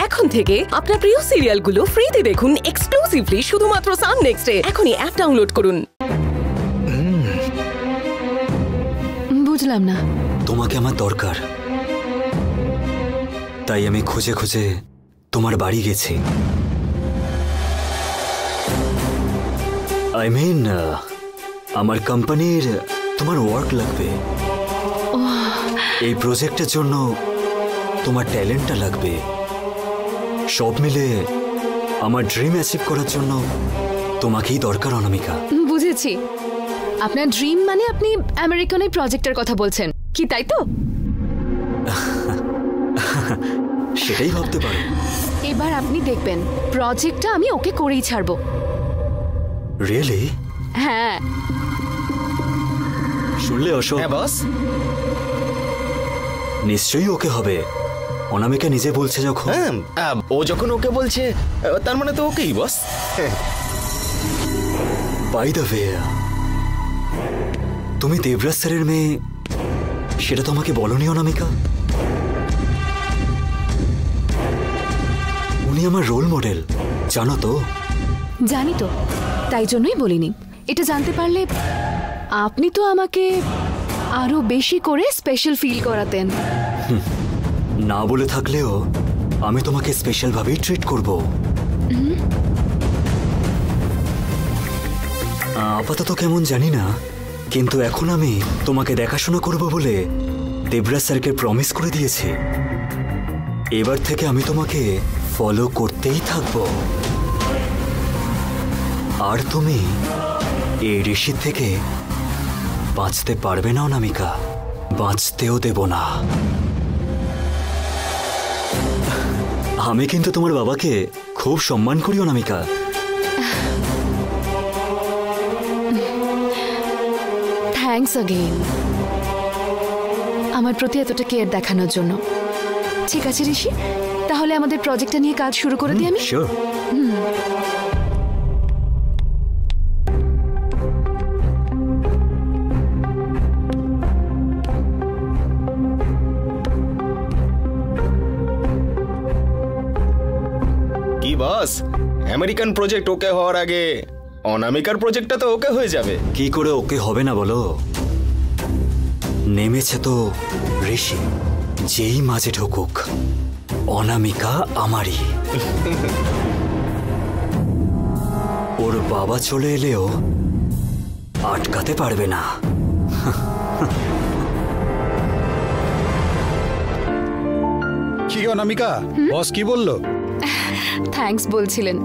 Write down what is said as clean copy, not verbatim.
এখন থেকে আপনার প্রিয় সিরিয়ালগুলো ফ্রিতে দেখুন এক্সক্লুসিভলি শুধুমাত্র সান নেক্সটে। এখনই অ্যাপ ডাউনলোড করুন। বুঝলাম না। তোমাকে আমার দরকার, তাই আমি খুঁজে খুঁজে তোমার বাড়ি গেছি। আই মিন আমার কোম্পানির তোমার ওয়ার্ক লাগবে। এই প্রজেক্টের জন্য তোমার ট্যালেন্টটা লাগবে। সব মিলে আমার ড্রিম অ্যাচিভ করার জন্য তোমাকেই দরকার অনামিকা। বুঝেছি, আপনার ড্রিম মানে আপনি আমেরিকানের প্রজেক্টের কথা বলছেন কি, তাই তো? সেটাই ভাবতে পারো। এবার আপনি দেখবেন প্রজেক্টটা আমি ওকে করেই ছাড়বো। রিয়েলি? হ্যাঁ। শুনলে অশোক? হ্যাঁ বস। নিশ্চয়ই ওকে হবে, অনামিকা নিজে বলছে যখন। হ্যাঁ, ও যখন ওকে বলছে তার মানে তো ওকেই বস। বাই দ্য ওয়ে, তুমি দেবরাজ স্যারের মেয়ে, সেটা তো আমাকে বলনি অনামিকা। উনি আমার রোল মডেল, জানো তো? জানি তো, তাই জন্যই বলিনি। এটা জানতে পারলে আপনি তো আমাকে আরো বেশি করে স্পেশাল ফিল করাতেন। না বলে থাকলেও আমি তোমাকে স্পেশাল ভাবেই ট্রিট করব। আপাতত কেমন জানি না, কিন্তু এখন আমি তোমাকে দেখাশোনা করব বলে দেবরাজ স্যারকে প্রমিস করে দিয়েছি। এবার থেকে আমি তোমাকে ফলো করতেই থাকবো, আর তুমি এই ঋষির থেকে বাঁচতে পারবে না অনামিকা, বাঁচতেও দেব না। আমি কিন্তু তোমার বাবাকে খুব সম্মান করি অনামিকা। থ্যাঙ্কস अगेन আমার প্রতি এতটা কেয়ার দেখানোর জন্য। ঠিক আছে ঋষি, তাহলে আমাদের প্রজেক্টটা নিয়ে কাজ শুরু করে দিই আমি। শিওর। কি বস, আমেরিকান প্রজেক্ট ওকে হওয়ার আগে অনামিকার প্রজেক্টটা তো ওকে হয়ে যাবে। কি করে ওকে হবে না বলো? নেমেছে তো ঋষি, যেই মাঝে ঢুকুক অনামিকা আমারই। ওর বাবা চলে এলেও আটকাতে পারবে না। কি অনামিকা, বস কি বললো? থ্যাঙ্কস বলছিলেন।